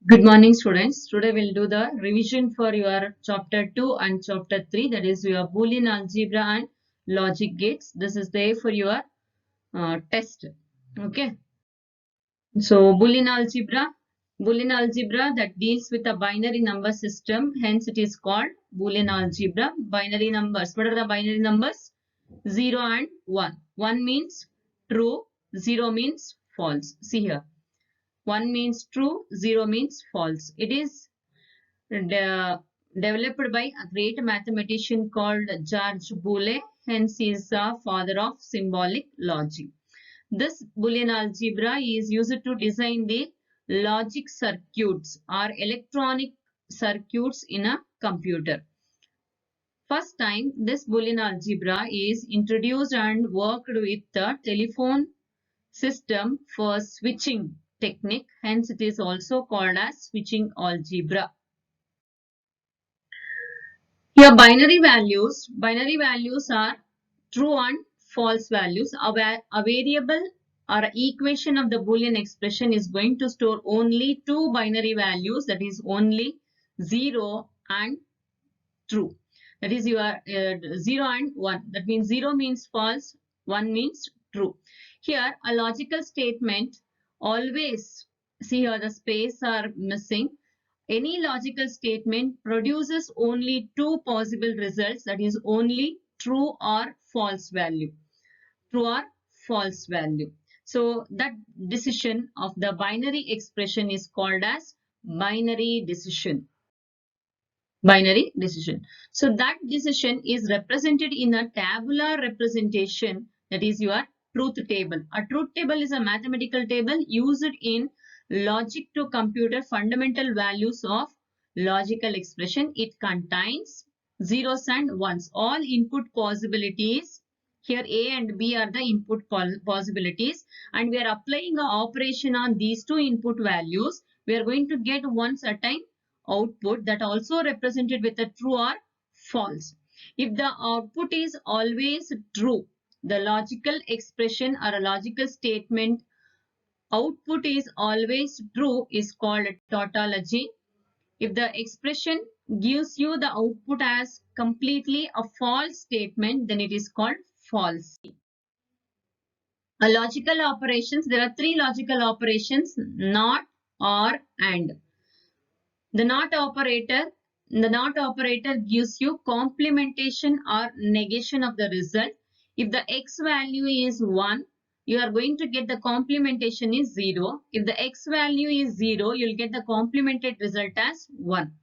Good morning, students. Today we'll do the revision for your chapter 2 and chapter 3, that is your Boolean algebra and logic gates. This is there for your test. Okay. So Boolean algebra that deals with a binary number system. Hence it is called Boolean algebra. Binary numbers. What are the binary numbers? 0 and 1. 1 means true, 0 means false. See here. 1 means true, 0 means false. It is developed by a great mathematician called George Boole, hence he is the father of symbolic logic. This Boolean algebra is used to design the logic circuits or electronic circuits in a computer. First time this Boolean algebra is introduced and worked with the telephone system for switching technique, hence it is also called as switching algebra. Here binary values are true and false values. A variable or an equation of the Boolean expression is going to store only two binary values, that is only 0 and true. That is your 0 and 1. That means 0 means false, 1 means true. Here a logical statement always, see here the space are missing. Any logical statement produces only two possible results, that is only true or false value. True or false value. So that decision of the binary expression is called as binary decision. Binary decision. So that decision is represented in a tabular representation, that is your truth table. A truth table is a mathematical table used in logic to compute fundamental values of logical expression. It contains zeros and ones. All input possibilities, here A and B are the input possibilities, and we are applying an operation on these two input values. We are going to get one certain output that also represented with a true or false. If the output is always true, the logical expression or a logical statement output is always true is called tautology. If the expression gives you the output as completely a false statement, then it is called false. A logical operations, there are three logical operations: not, or, and. The not operator gives you complementation or negation of the result. If the x value is 1, you are going to get the complementation is 0. If the x value is 0, you will get the complemented result as 1.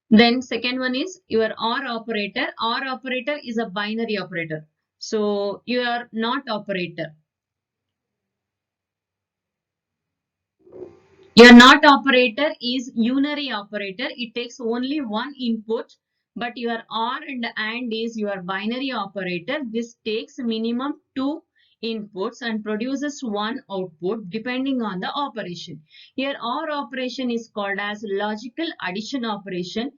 Then second one is your OR operator. OR operator is a binary operator. So your not operator. Your not operator is unary operator. It takes only one input, but your OR and is your binary operator. This takes minimum two inputs and produces one output depending on the operation. Here OR operation is called as logical addition operation.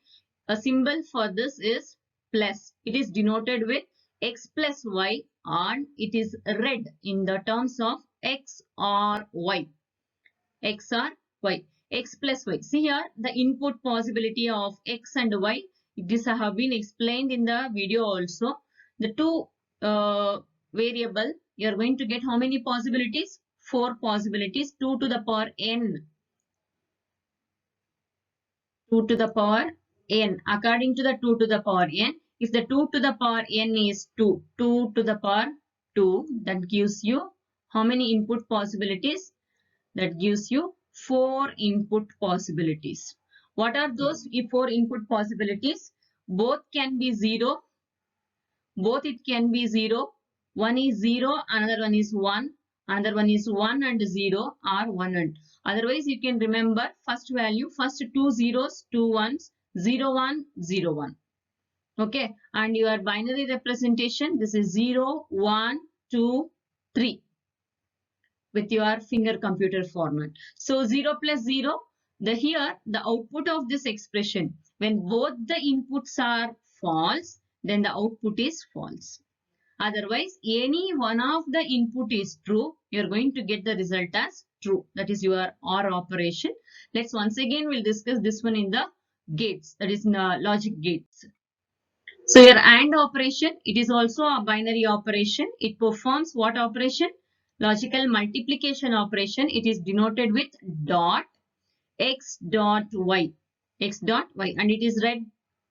A symbol for this is plus. It is denoted with x plus y, and it is red in the terms of x or y. X or y, x plus y. See here the input possibility of x and y. This have been explained in the video also. The two variable, you are going to get how many possibilities? 4 possibilities. 2 to the power n. 2 to the power n. According to the 2 to the power n, if the 2 to the power n is 2, 2 to the power 2, that gives you how many input possibilities? That gives you 4 input possibilities. What are those 4 input possibilities? Both can be 0. Both it can be 0. One is 0, another one is 1. Another one is 1 and 0 or 1 and. Otherwise, you can remember first value, first two zeros, two ones, 0, 1, 0, 1. Okay. And your binary representation, this is 0, 1, 2, 3. With your finger computer format. So 0 plus 0, here the output of this expression, when both the inputs are false, then the output is false. Otherwise, any one of the input is true, you are going to get the result as true. That is your OR operation. Let's once again we'll discuss this one in the gates, that is in logic gates. So your AND operation, it is also a binary operation. It performs what operation? Logical multiplication operation. It is denoted with dot x dot y, x dot y, and it is read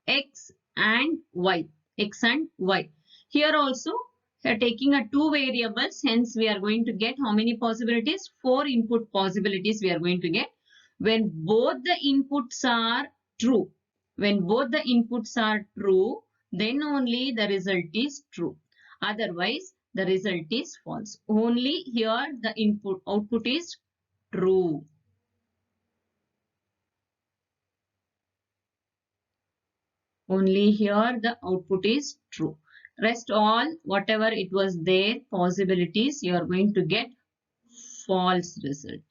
x and y, x and y. Here also we are taking a two variables, hence we are going to get how many possibilities? 4 input possibilities we are going to get. When both the inputs are true, when both the inputs are true, then only the result is true. Otherwise, the result is false. Only here the output is true. Only here the output is true. Rest all, whatever it was there, possibilities, you are going to get false result.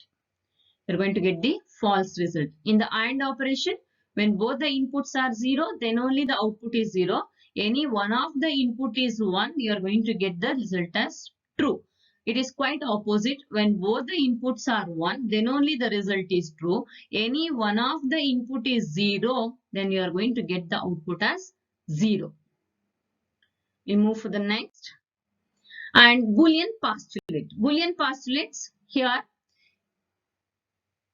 You are going to get the false result. In the AND operation, when both the inputs are 0, then only the output is 0. Any one of the input is 1, you are going to get the result as true. It is quite opposite. When both the inputs are 1, then only the result is true. Any one of the input is 0, then you are going to get the output as 0. We move to the next. And Boolean postulate. Boolean postulates here.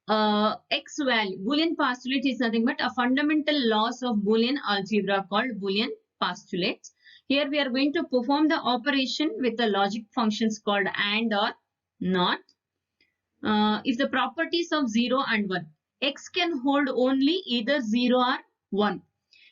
X value. Boolean postulate is nothing but a fundamental laws of Boolean algebra called Boolean postulates. Here we are going to perform the operation with the logic functions called AND or NOT. If the properties of 0 and 1, X can hold only either 0 or 1.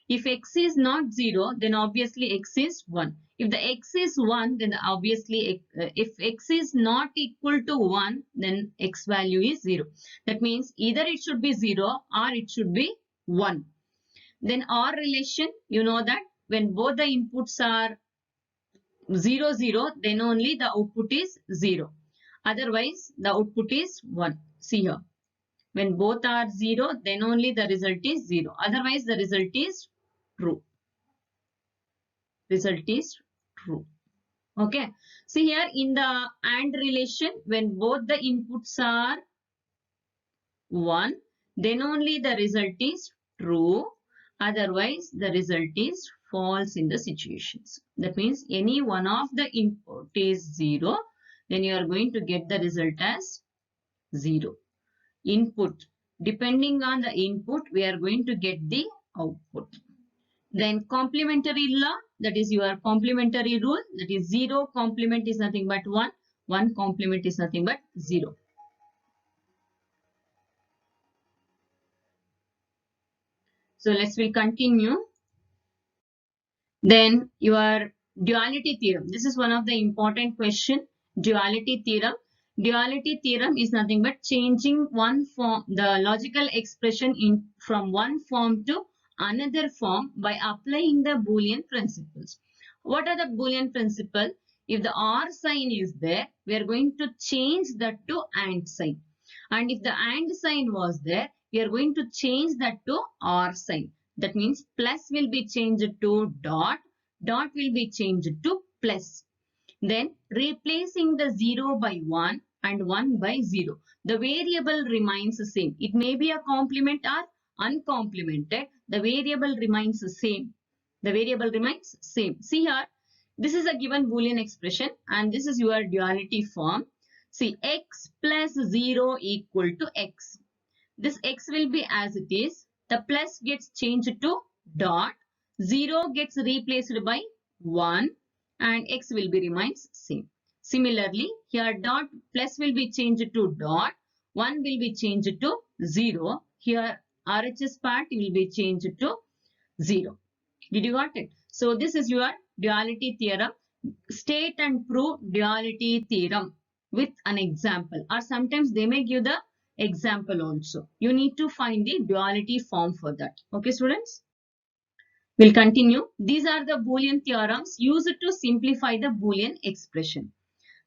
If X is not 0, then obviously X is 1. If the X is 1, then obviously if X is not equal to 1, then X value is 0. That means either it should be 0 or it should be 1. Then OR relation, you know that when both the inputs are 0, 0, then only the output is 0. Otherwise, the output is 1. See here. When both are 0, then only the result is 0. Otherwise, the result is true. Result is true. Okay. See here in the AND relation, when both the inputs are 1, then only the result is true. Otherwise, the result is false in the situations. That means any one of the input is 0, then you are going to get the result as 0. Input. Depending on the input, we are going to get the output. Then complementary law, that is your complementary rule, that is 0 complement is nothing but 1, 1 complement is nothing but 0. So we'll continue. Then your duality theorem. This is one of the important question. Duality theorem. Duality theorem is nothing but changing one form, the logical expression from one form to another form by applying the Boolean principles. What are the Boolean principles? If the OR sign is there, we are going to change that to AND sign. And if the AND sign was there, we are going to change that to OR sign. That means plus will be changed to dot, dot will be changed to plus. Then replacing the 0 by 1 and 1 by 0. The variable remains the same. It may be a complement or uncomplemented. The variable remains the same. The variable remains same. See here, this is a given Boolean expression and this is your duality form. See, x plus 0 equal to x. This x will be as it is. The plus gets changed to dot. 0 gets replaced by 1 and x will be remains same. Similarly, here dot plus will be changed to dot. 1 will be changed to 0. Here RHS part will be changed to 0. Did you got it? So this is your duality theorem. State and prove duality theorem with an example, or sometimes they may give the example also. You need to find the duality form for that. Okay, students? We'll continue. These are the Boolean theorems used to simplify the Boolean expression.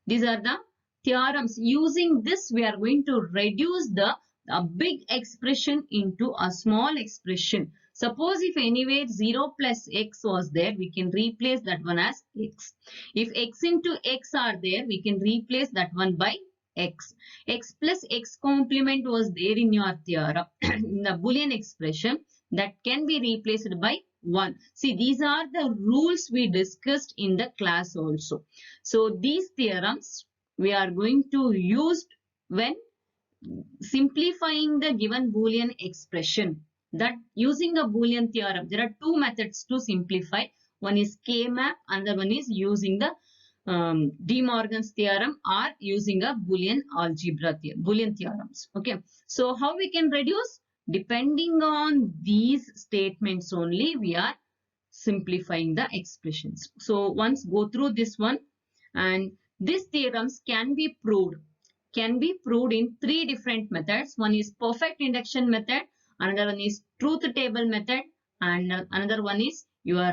These are the theorems. Using this, we are going to reduce the big expression into a small expression. Suppose if anywhere 0 plus x was there, we can replace that one as x. If x into x are there, we can replace that one by x. X plus x complement was there in your theorem, in the Boolean expression, that can be replaced by 1. See, these are the rules we discussed in the class also. So, these theorems we are going to use when simplifying the given Boolean expression. That using a Boolean theorem, there are two methods to simplify. One is K-map, another one is using the De Morgan's theorem or using a Boolean algebra theorem, Boolean theorems. Okay. So how we can reduce? Depending on these statements only, we are simplifying the expressions. So once go through this one, and these theorems can be proved in three different methods. One is perfect induction method, another one is truth table method, and another one is your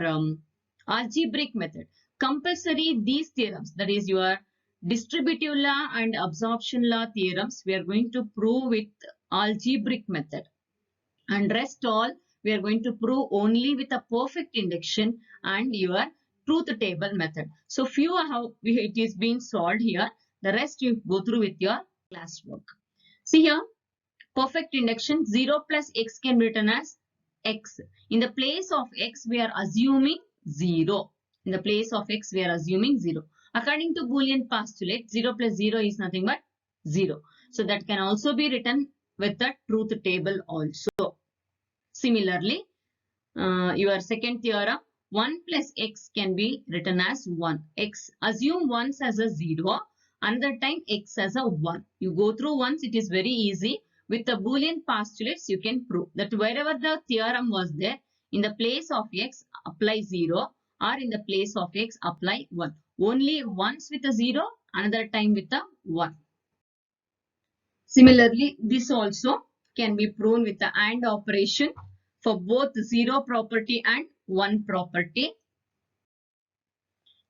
algebraic method. Compulsory these theorems, that is your distributive law and absorption law theorems, we are going to prove with algebraic method, and rest all we are going to prove only with a perfect induction and your truth table method. So few how it is being solved here. The rest you go through with your classwork. See here, perfect induction, 0 plus x can be written as x. In the place of x, we are assuming 0. In the place of x, we are assuming 0. According to Boolean postulate, 0 plus 0 is nothing but 0. So that can also be written with the truth table also. Similarly, your second theorem, 1 plus x can be written as 1. X, assume once as a 0, another time x as a 1. You go through once, it is very easy. With the Boolean postulates, you can prove that wherever the theorem was there, in the place of x, apply 0, or in the place of x, apply 1. Only once with a 0, another time with a 1. Similarly, this also can be proven with the AND operation for both 0 property and 1 property.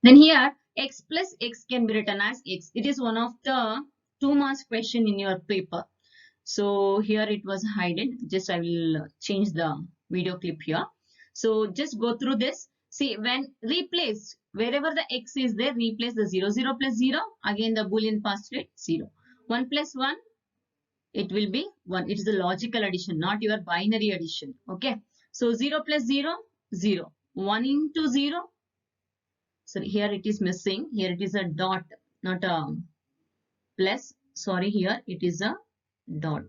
Then here, x plus x can be written as x. It is one of the 2 marks question in your paper. So here it was hidden. Just I will change the video clip here. So just go through this. See, when replace, wherever the x is there, replace the 0. 0 plus 0, again the Boolean postulate 0. 1 plus 1, it will be 1. It is a logical addition, not your binary addition. Okay. So 0 plus 0, 0. 1 into 0. So here it is missing. Here it is a dot, not a plus. Sorry, here it is a dot.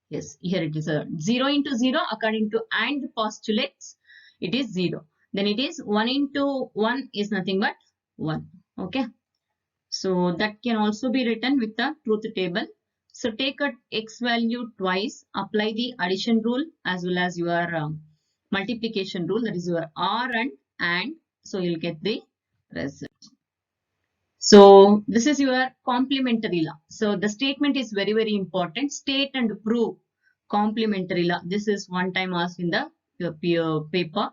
Yes, here it is a 0 into 0. According to AND postulates, it is 0. Then it is 1 into 1 is nothing but 1. Okay. So that can also be written with the truth table. So take a x value twice, apply the addition rule as well as your multiplication rule, that is your R and so you'll get the result. So this is your complementary law. So the statement is very, very important. State and prove complementary law. This is one time asked in the paper.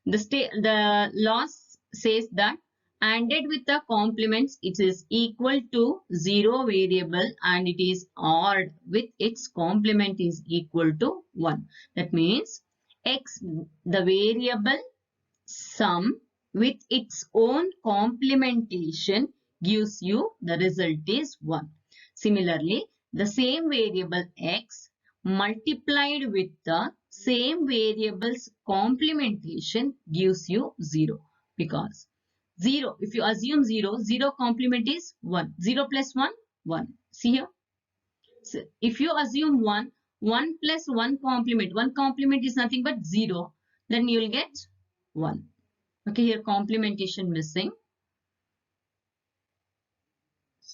The law says that ANDed with the complements, it is equal to 0 variable and it is odd with its complement is equal to 1. That means x, the variable sum with its own complementation gives you the result is 1. Similarly, the same variable x multiplied with the same variable's complementation gives you 0, because 0, if you assume 0, 0 complement is 1. 0 plus 1, 1. See here. So if you assume 1, 1 plus 1 complement is nothing but 0. Then you will get 1. Okay, here complementation missing.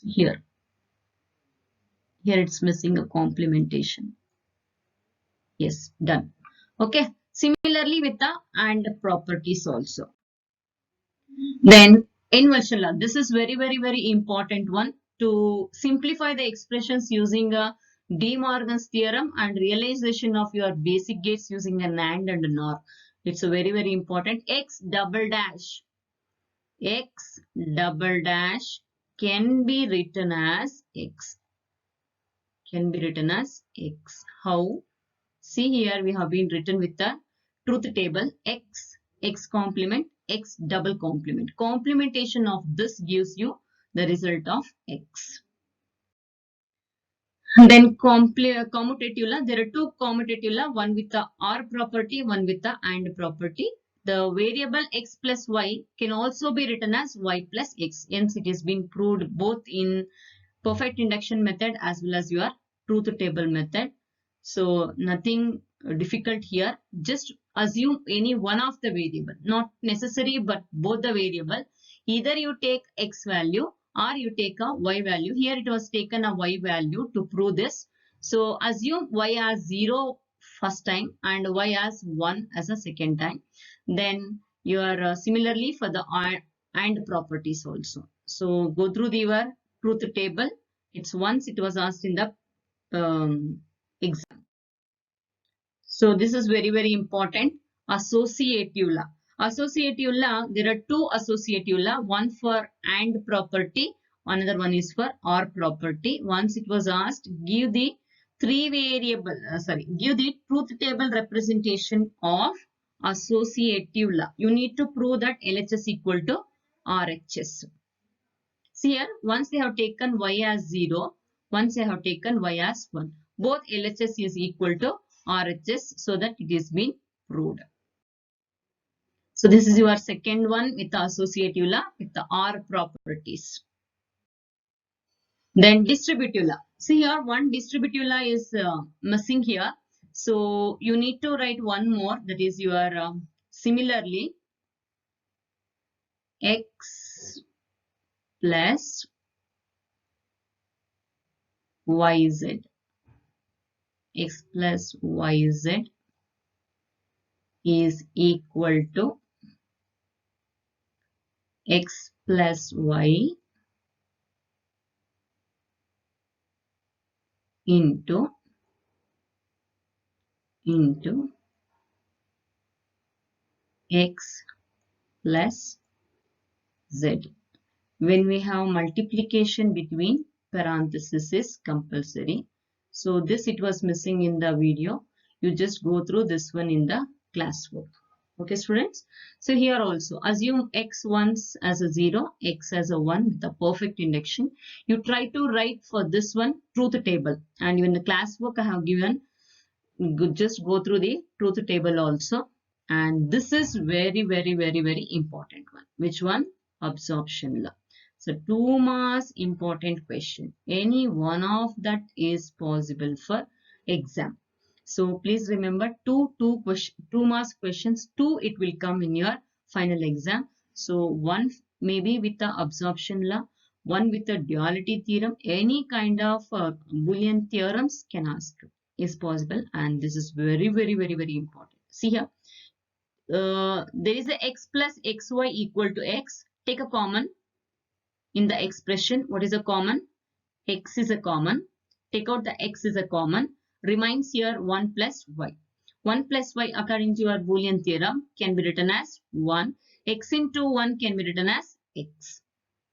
Here it's missing a complementation. Yes, done. Okay, similarly with the AND properties also. Then inversion law. This is very, very, very important one to simplify the expressions using a De Morgan's theorem and realization of your basic gates using an AND and NOR. It's a very, very important. X double dash can be written as x. Can be written as x. How? See here we have been written with the truth table x complement, x double complement. Complementation of this gives you the result of x. And then commutativa, there are two commutativa, one with the or property, one with the and property. The variable x plus y can also be written as y plus x. Hence, it is being proved both in perfect induction method as well as your truth table method. So nothing difficult here. Just assume any one of the variable, not necessary, but both the variable. Either you take x value or you take a y value. Here it was taken a y value to prove this. So assume y as 0 first time and y as 1 as a second time. Then you are similarly for the and properties also. So go through your truth table. It's once it was asked in the exam. So this is very, very important. Associative law. Associative law, there are two associative law, one for and property, another one is for or property. Once it was asked, give the give the truth table representation of associative law. You need to prove that LHS equal to RHS. See here, once they have taken y as 0, once they have taken y as 1. Both LHS is equal to RHS, so that it is been proved. So this is your second one with the associative law with the R properties. Then distributive law. See here, one distributive law is missing here. So you need to write one more, that is your similarly x plus yz. X plus yz is equal to x plus y into x plus z. When we have multiplication between parentheses is compulsory. So this it was missing in the video. You just go through this one in the classwork. Okay, students. So here also assume x once as a 0, x as a 1 with a perfect induction. You try to write for this one truth table, and even the classwork I have given. Just go through the truth table also. And this is very, very, very, very important one. Which one? Absorption law. So 2 marks important question. Any one of that is possible for exam. So please remember two marks questions. 2 it will come in your final exam. So one maybe with the absorption law, one with the duality theorem. Any kind of Boolean theorems can ask is possible, and this is very, very, very, very important. See here, there is a x plus xy equal to x. Take a common in the expression. What is a common? X is a common. Take out the x is a common. Remains here 1 plus y. 1 plus y according to your Boolean theorem can be written as 1. X into 1 can be written as x.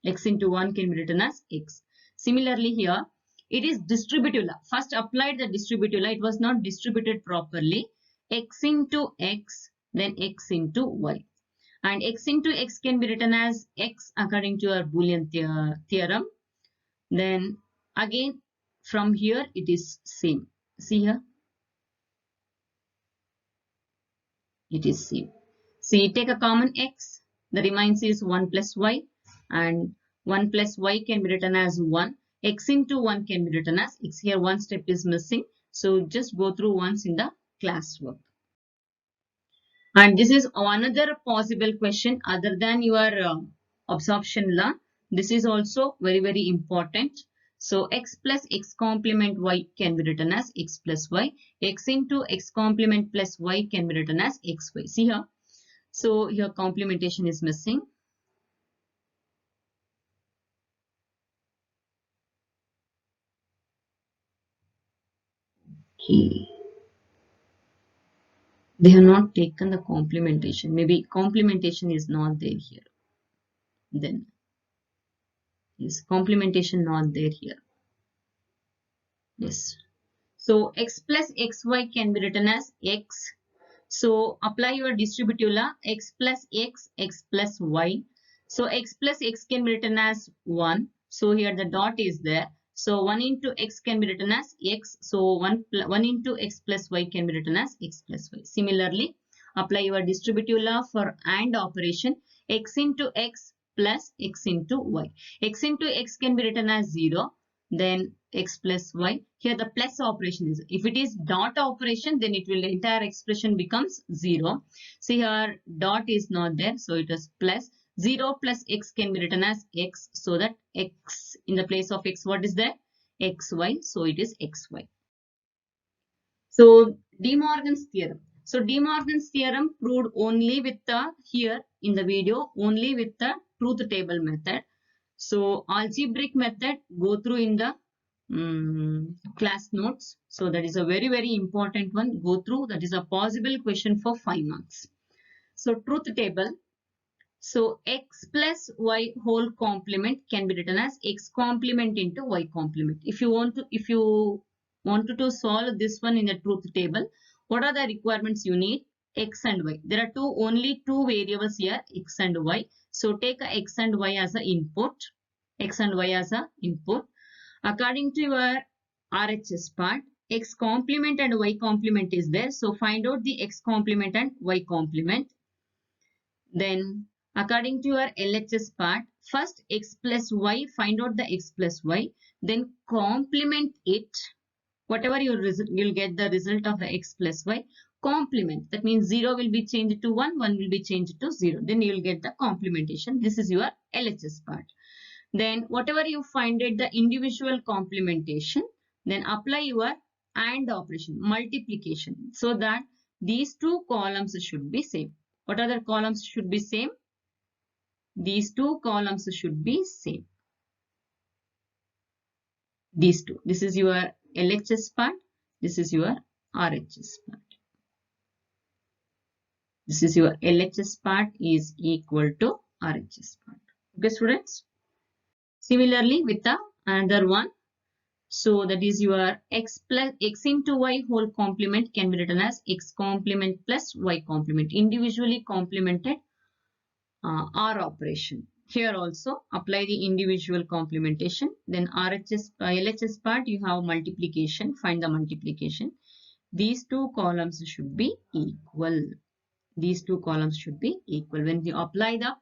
X into 1 can be written as x. Similarly here, it is distributive law. First applied the distributive law. It was not distributed properly. X into x, then x into y. And x into x can be written as x according to our Boolean theorem. Then again from here it is same. See here. It is same. See, take a common x. The remains is 1 plus y. And 1 plus y can be written as 1. X into 1 can be written as x. Here one step is missing. So just go through once in the classwork. And this is another possible question other than your absorption law. This is also very, very important. So x plus x complement y can be written as x plus y. X into x complement plus y can be written as xy. See here. So your complementation is missing. Okay. They have not taken the complementation. Maybe complementation is not there here. Then is complementation not there here? Yes. So x plus xy can be written as x. So apply your distributive law, x plus x, x plus y. So x plus x can be written as 1. So here the dot is there. So 1 into x can be written as x. So 1 into x plus y can be written as x plus y. Similarly, apply your distributive law for AND operation. X into x plus x into y. X into x can be written as 0. Then x plus y. Here the plus operation is. If it is dot operation, then it will entire expression becomes 0. See here dot is not there. So it is plus. 0 plus x can be written as x, so that x in the place of x, what is there? Xy, so it is xy. So De Morgan's theorem. So De Morgan's theorem proved only with the, here in the video, only with the truth table method. So algebraic method go through in the class notes. So that is a very, very important one. Go through, that is a possible question for 5 marks. So truth table. So x plus y whole complement can be written as x complement into y complement. If you wanted to solve this one in the truth table, what are the requirements you need? X and y. There are only two variables here, x and y. So take a x and y as an input. X and y as an input. According to your RHS part, x complement and y complement is there. So find out the x complement and y complement. Then according to your LHS part, first x plus y, find out the x plus y, then complement it. Whatever you'll get the result of the x plus y, complement. That means 0 will be changed to 1, 1 will be changed to 0. Then you'll get the complementation. This is your LHS part. Then whatever you find it, the individual complementation, then apply your AND operation, multiplication, so that these two columns should be same. What other columns should be same? These two columns should be same. These two. This is your LHS part. This is your RHS part. This is your LHS part is equal to RHS part. Okay, students. Similarly, with the another one. So that is your x into y whole complement can be written as x complement plus y complement. Individually complemented OR operation. Here also apply the individual complementation. Then LHS part you have multiplication. Find the multiplication. These two columns should be equal. These two columns should be equal. When you apply the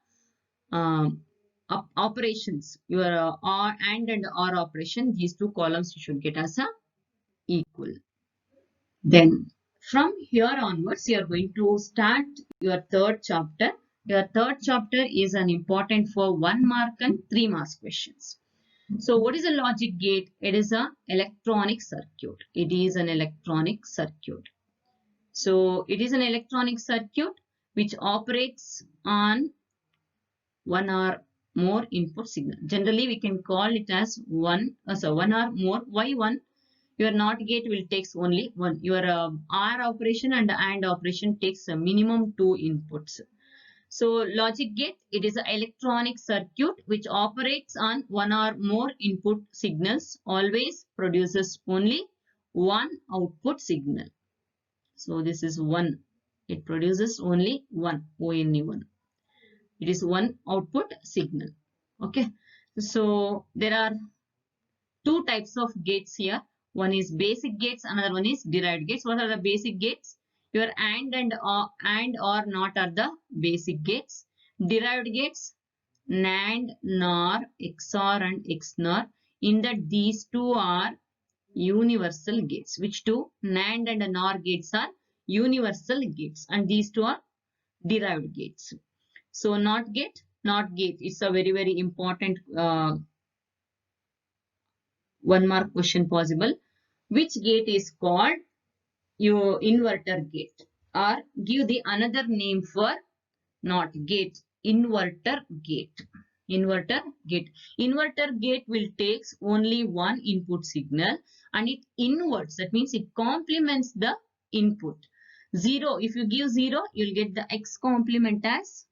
operations, your OR and OR operation, these two columns you should get as a equal. Then from here onwards, you are going to start your third chapter. Your third chapter is an important for 1 mark and 3 marks questions. So what is a logic gate? It is an electronic circuit. It is an electronic circuit. So it is an electronic circuit which operates on one or more input signal. Generally, we can call it as one or more. Why one? Your NOT gate will takes only one. Your OR operation and AND operation takes a minimum 2 inputs. So logic gate, it is an electronic circuit which operates on one or more input signals, always produces only one output signal. So this is one. It produces only one, only one. It is one output signal. Okay. So there are two types of gates here. One is basic gates, another one is derived gates. What are the basic gates? Your AND or NOT are the basic gates. Derived gates, NAND, NOR, XOR and XNOR. In that these two are universal gates. Which two? NAND and NOR gates are universal gates and these two are derived gates. So NOT gate is a very, very important 1 mark question possible. Which gate is called your inverter gate, or give the another name for NOT gate? Inverter gate. Inverter gate. Inverter gate will takes only one input signal and it inverts. That means it complements the input. 0. If you give 0, you'll get the x complement as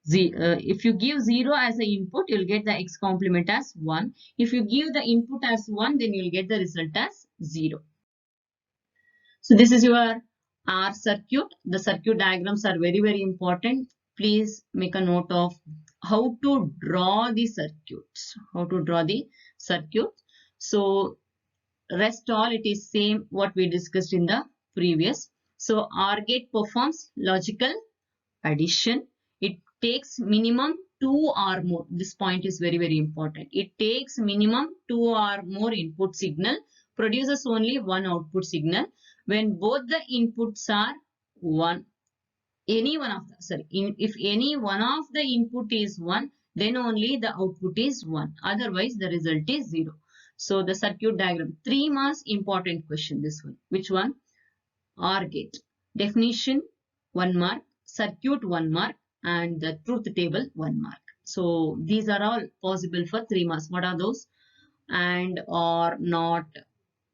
if you give 0 as the input, you'll get the x complement as 1. If you give the input as 1, then you'll get the result as 0. So this is your R circuit. The circuit diagrams are very, very important. Please make a note of how to draw the circuits. How to draw the circuit. So rest all it is same what we discussed in the previous. So OR gate performs logical addition. It takes minimum 2 or more. This point is very important. It takes minimum 2 or more input signal, produces only one output signal. When both the inputs are one, any one of the, if any one of the input is 1, then only the output is 1. Otherwise, the result is 0. So the circuit diagram, 3 marks important question, this one. Which one? OR gate. Definition 1 mark, circuit 1 mark, and the truth table 1 mark. So these are all possible for 3 marks. What are those? And or not,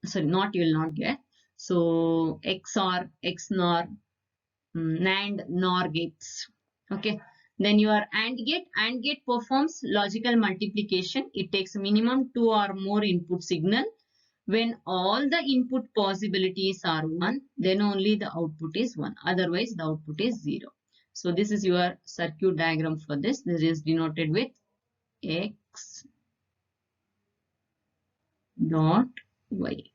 sorry, not you will not get. So XOR, XNOR, NAND, NOR gates. Okay. Then your AND gate performs logical multiplication. It takes minimum 2 or more input signal. When all the input possibilities are 1, then only the output is 1. Otherwise, the output is 0. So this is your circuit diagram for this. This is denoted with X dot Y.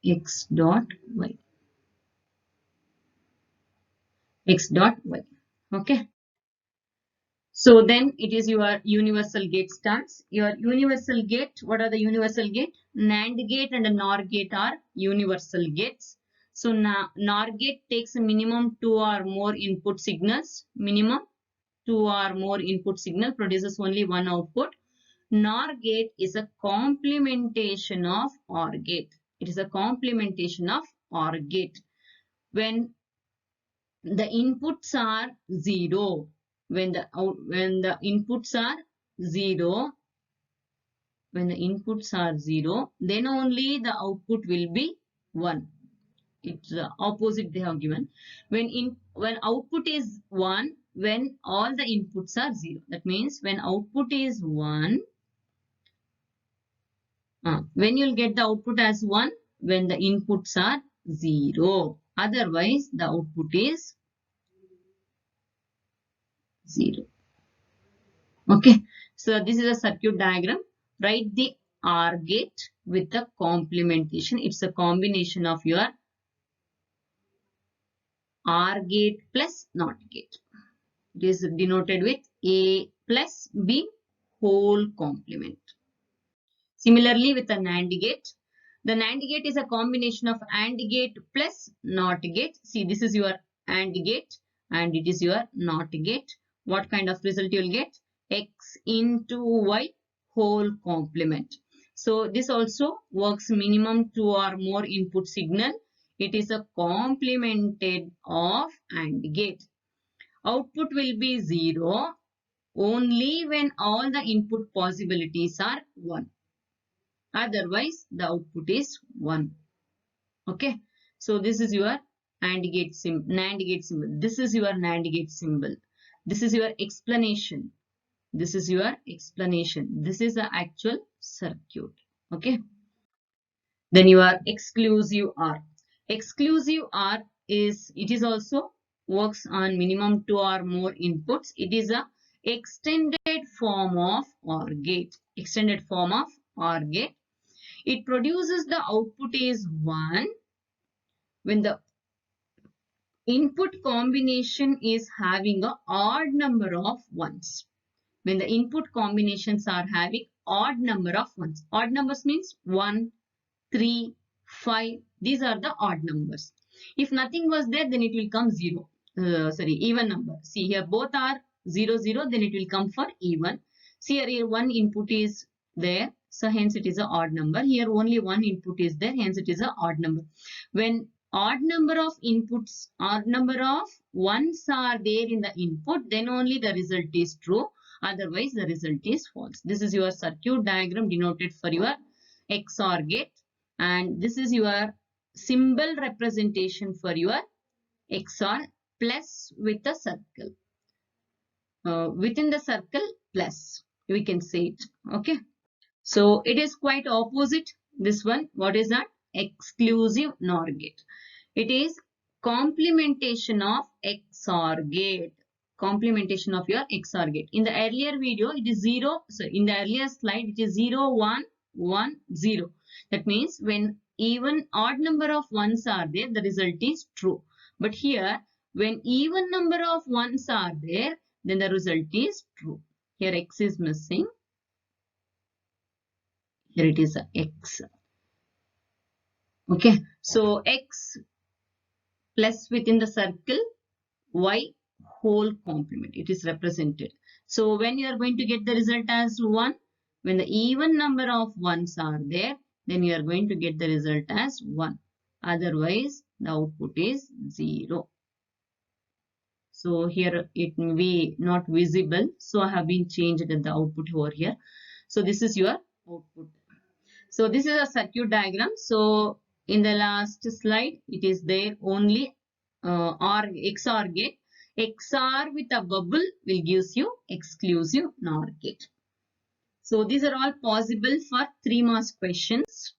X dot Y. X dot Y. Okay. So then it is your universal gate starts. Your universal gate, what are the universal gate? NAND gate and NOR gate are universal gates. So NOR gate takes a minimum 2 or more input signals. Minimum 2 or more input signal produces only one output. NOR gate is a complementation of OR gate. It is a complementation of OR gate. When the inputs are 0, when the inputs are 0, then only the output will be 1. It's the opposite they have given. When output is 1, when all the inputs are 0. That means when output is 1, when you'll get the output as 1, when the inputs are 0. Otherwise, the output is 0. Okay, so this is a circuit diagram. Write the OR gate with the complementation. It's a combination of your OR gate plus NOT gate. It is denoted with A plus B whole complement. Similarly, with the NAND gate, the NAND gate is a combination of AND gate plus NOT gate. See, this is your AND gate and it is your NOT gate. What kind of result you will get? X into Y whole complement. So this also works minimum 2 or more input signal. It is a complemented of AND gate. Output will be 0 only when all the input possibilities are 1. Otherwise, the output is 1. Okay. So this is your AND gate NAND gate symbol. This is your NAND gate symbol. This is your explanation. This is your explanation. This is the actual circuit. Okay. Then your exclusive OR. Exclusive OR is also works on minimum 2 or more inputs. It is a extended form of OR gate. Extended form of OR gate. It produces the output is 1 when the input combination is having an odd number of ones. When the input combinations are having odd number of ones. Odd numbers means 1, 3, 5. These are the odd numbers. If nothing was there, then it will come 0. Even number. See here both are 0, 0. Then it will come for even. See here one input is there. So hence it is an odd number. Here only one input is there. Hence it is an odd number. When odd number of inputs, odd number of ones are there in the input, then only the result is true. Otherwise, the result is false. This is your circuit diagram denoted for your XOR gate. And this is your symbol representation for your XOR plus with a circle. Within the circle plus, we can say it. Okay. So it is quite opposite. This one, what is that? Exclusive NOR gate. It is complementation of XOR gate. Complementation of your XOR gate. In the earlier video, it is 0. So in the earlier slide, it is 0, 1, 1, 0. That means when even odd number of ones are there, the result is true. But here, when even number of ones are there, then the result is true. Here X is missing. Here it is a X. Okay. So X plus within the circle, Y whole complement. It is represented. So when you are going to get the result as 1, when the even number of ones are there, then you are going to get the result as 1. Otherwise, the output is 0. So here it may be not visible. So I have been changed the output over here. So this is your output. So this is a circuit diagram. So in the last slide, it is there only XOR gate. XOR with a bubble will gives you exclusive NOR gate. So these are all possible for 3 marks questions.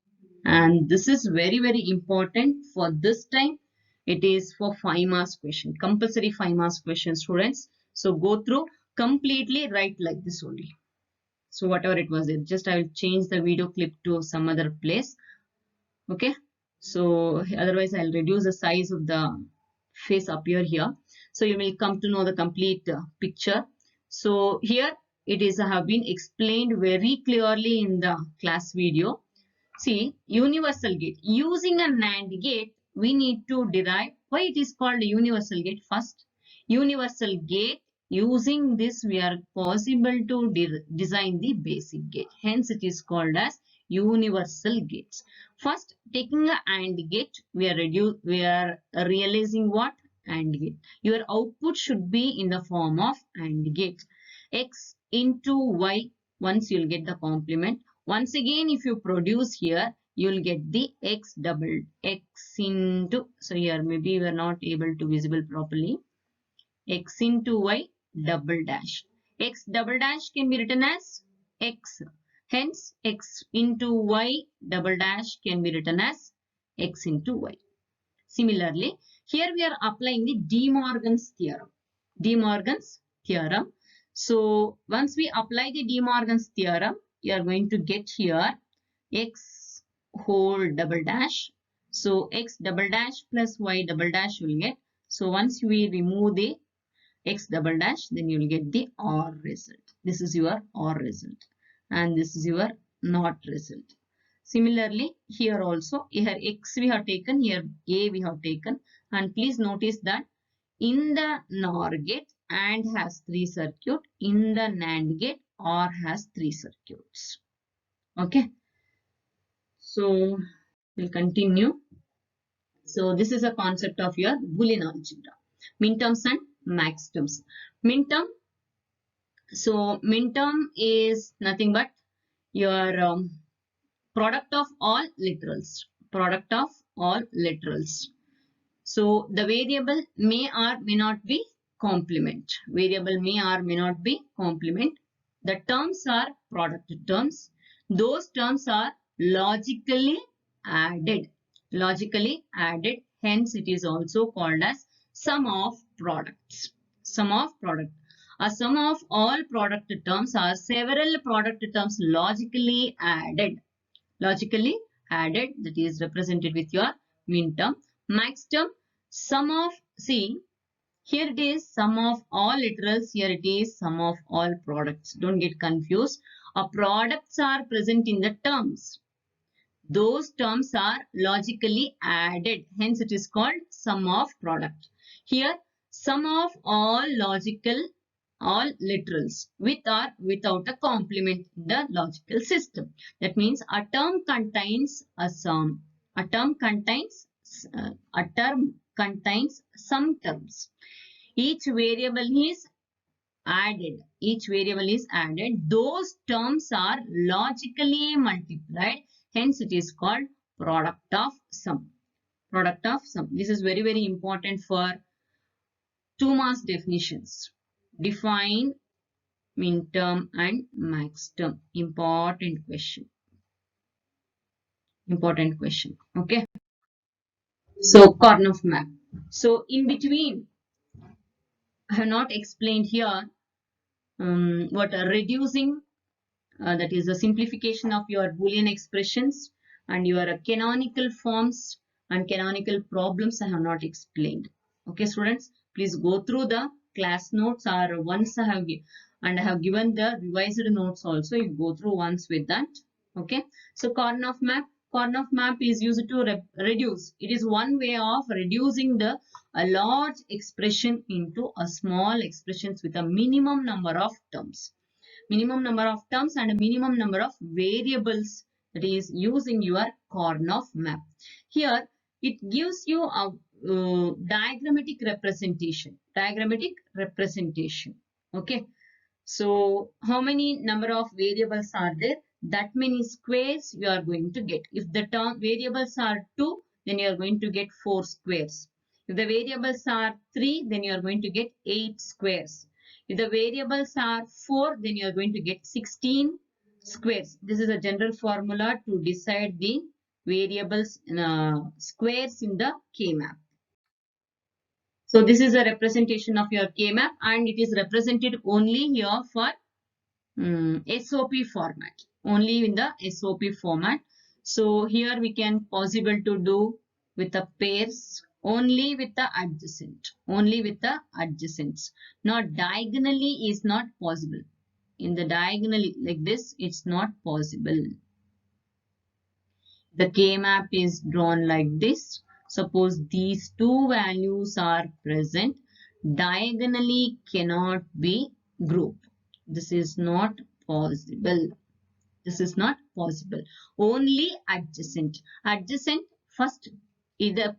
And this is very, very important for this time. It is for 5 marks question, compulsory 5 marks question, students. So go through completely, write like this only. So whatever it was, just I will change the video clip to some other place. Okay. So otherwise I'll reduce the size of the face appear here. So you will come to know the complete picture. So here it is have been explained very clearly in the class video. See, universal gate. Using a NAND gate, we need to derive why it is called universal gate first. Universal gate, using this we are possible to design the basic gate. Hence it is called as universal gates. First, taking a AND gate, we are realizing what? AND gate. Your output should be in the form of AND gate. X into Y, once you will get the complement. Once again, if you produce here, you will get the X double X into, so here maybe we are not able to visible properly. X into Y double dash. X double dash can be written as X. Hence, X into Y double dash can be written as X into Y. Similarly, here we are applying the De Morgan's theorem. De Morgan's theorem. So, once we apply the De Morgan's theorem, you are going to get here X whole double dash. So, X double dash plus Y double dash you will get. So, once we remove the X double dash, then you will get the OR result. This is your OR result. And this is your NOT result. Similarly, here also, here X we have taken, here A we have taken. And please notice that in the NOR gate, AND has 3 circuits. In the NAND gate, OR has 3 circuits. Okay. So, we'll continue. So, this is a concept of your Boolean algebra. Minterms and maxterms. Minterm. So, minterm is nothing but your product of all literals. Product of all literals. So, the variable may or may not be complement. Variable may or may not be complement. The terms are product terms. Those terms are logically added. Logically added. Hence, it is also called as sum of products. Sum of product. A sum of all product terms are several product terms logically added. Logically added, that is represented with your minterm. Maxterm, sum of, see, here it is sum of all literals, here it is sum of all products. Don't get confused. Products are present in the terms. Those terms are logically added. Hence, it is called sum of product. Here, sum of all literals with or without a complement in the logical system. That means a term contains a sum. A term contains some terms. Each variable is added. Each variable is added. Those terms are logically multiplied. Hence, it is called product of sum. Product of sum. This is very, very important for 2 marks definitions. Define minterm and maxterm. Important question. Important question. Okay. So, Karnaugh map. So in between, I have not explained here what reducing, that is the simplification of your Boolean expressions, and your canonical forms and canonical problems I have not explained. Okay, students, please go through the class notes, or once I have given the revised notes also. You go through once with that. Okay, so Karnaugh map. Karnaugh map is used to reduce. It is one way of reducing a large expression into a small expressions with a minimum number of terms. Minimum number of terms and a minimum number of variables, that is using your Karnaugh map. Here it gives you a diagrammatic representation. Diagrammatic representation. Okay. So how many number of variables are there? That many squares you are going to get. If the term variables are 2, then you are going to get 4 squares. If the variables are 3, then you are going to get 8 squares. If the variables are 4, then you are going to get 16 squares. This is a general formula to decide the variables squares in the K-map. So this is a representation of your K-map, and it is represented only here for SOP format, only in the SOP format. So here we can possible to do with the pairs, only with the adjacent, only with the adjacents. Not diagonally is not possible. In the diagonally like this, it's not possible. The K-map is drawn like this. Suppose these two values are present, diagonally cannot be grouped. This is not possible. This is not possible. Only adjacent. Adjacent first, either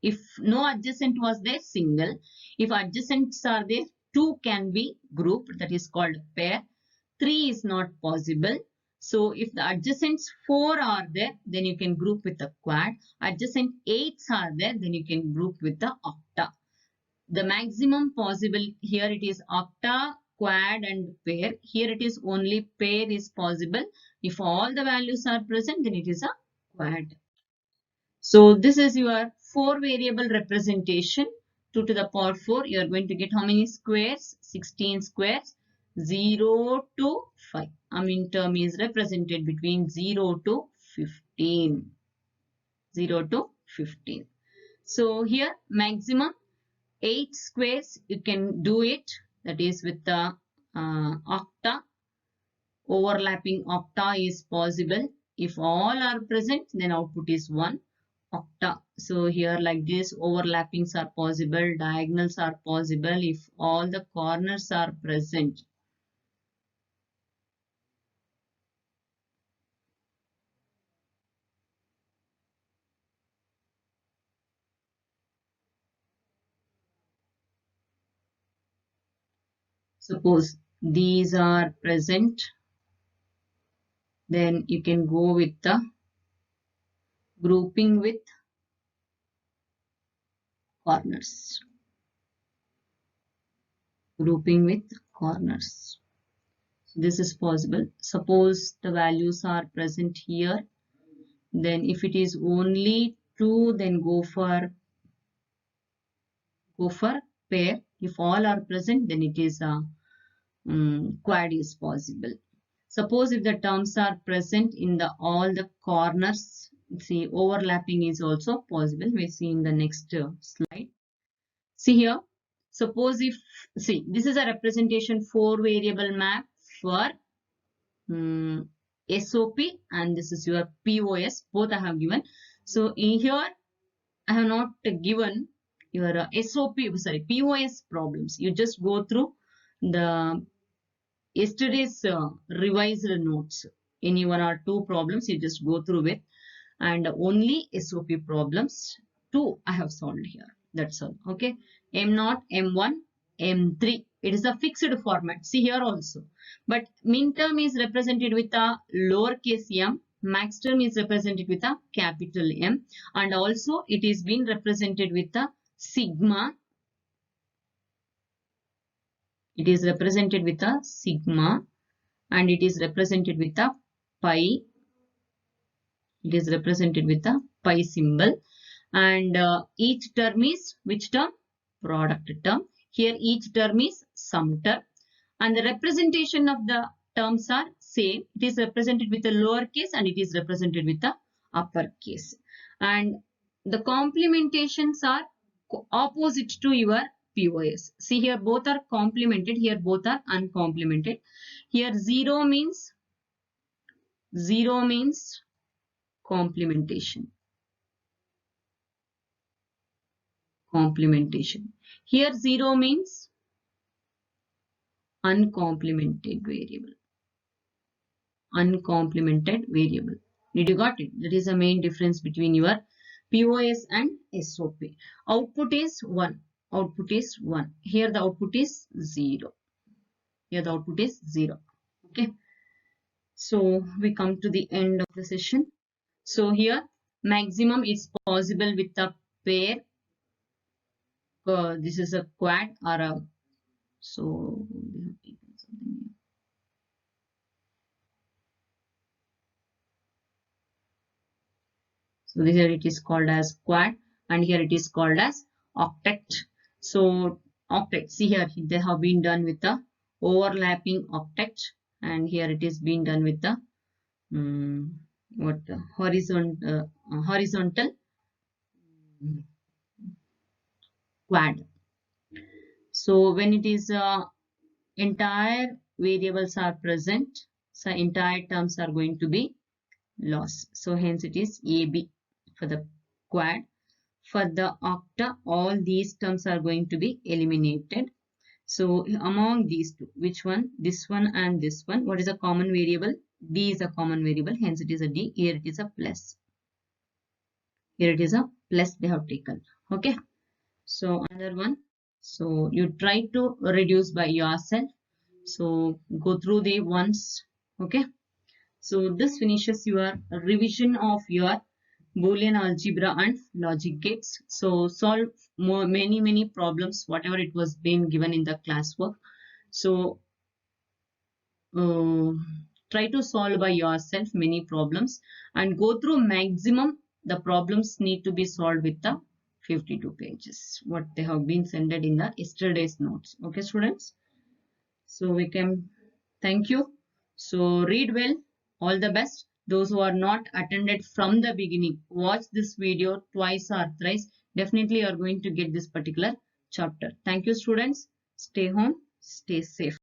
if no adjacent was there, single. If adjacents are there, 2 can be grouped. That is called pair. 3 is not possible. So if the adjacents 4 are there, then you can group with the quad. Adjacent 8s are there, then you can group with the octa. The maximum possible here, it is octa, quad and pair. Here it is only pair is possible. If all the values are present, then it is a quad. So this is your 4 variable representation. 2 to the power 4. You are going to get how many squares? 16 squares. 0 to 5. I mean term is represented between 0 to 15. 0 to 15. So here maximum 8 squares you can do it. That is with the octa. Overlapping octa is possible. If all are present, then output is 1 octa. So here like this, overlappings are possible, diagonals are possible if all the corners are present. Suppose these are present, then you can go with the grouping with corners. Grouping with corners. So this is possible. Suppose the values are present here, then if it is only 2, then go for pair. If all are present, then it is a quad is possible. Suppose if the terms are present in all the corners, see overlapping is also possible. We see in the next slide. See here. Suppose if, see, this is a representation 4 variable map for SOP, and this is your POS. Both I have given. So in here I have not given your POS problems. You just go through the yesterday's revised notes. Any 1 or 2 problems you just go through with, and only SOP problems 2 I have solved here. That's all. Okay. M0, M1, M3. It is a fixed format. See here also. But min term is represented with a lowercase m. Max term is represented with a capital M. And also it is being represented with a sigma. It is represented with a sigma. And it is represented with a pi. It is represented with a pi symbol. and each term is which term? Product term. Here each term is sum term, and the representation of the terms are same. It is represented with a lowercase and it is represented with the uppercase. And the complementations are opposite to your POS. See here both are complemented, here both are uncomplemented. Here 0 means complementation. Here 0 means uncomplemented variable. Did you got it? That is the main difference between your POS and SOP. Output is 1. Here the output is 0. Okay. So we come to the end of the session. So here maximum is possible with a pair. This is a quad or a, so we have taken something here. So here it is called as quad and here it is called as octet. So octet, see here they have been done with the overlapping octet and here it is being done with the horizontal quad. So when it is entire variables are present, so entire terms are going to be lost. So hence it is AB for the quad. For the octa, all these terms are going to be eliminated. So among these two, which one? This one and this one. What is a common variable? D is a common variable. Hence it is a D. Here it is a plus. Here it is a plus they have taken. Okay. So another one. So you try to reduce by yourself. So go through the ones. Okay. So this finishes your revision of your Boolean algebra and logic gates. So solve many problems whatever it was being given in the classwork. So try to solve by yourself many problems and go through maximum the problems need to be solved with the 52 pages what they have been sent in the yesterday's notes. Okay students, so we can thank you. So read well, all the best. Those who are not attended from the beginning, watch this video twice or thrice. Definitely you are going to get this particular chapter. Thank you students. Stay home, stay safe.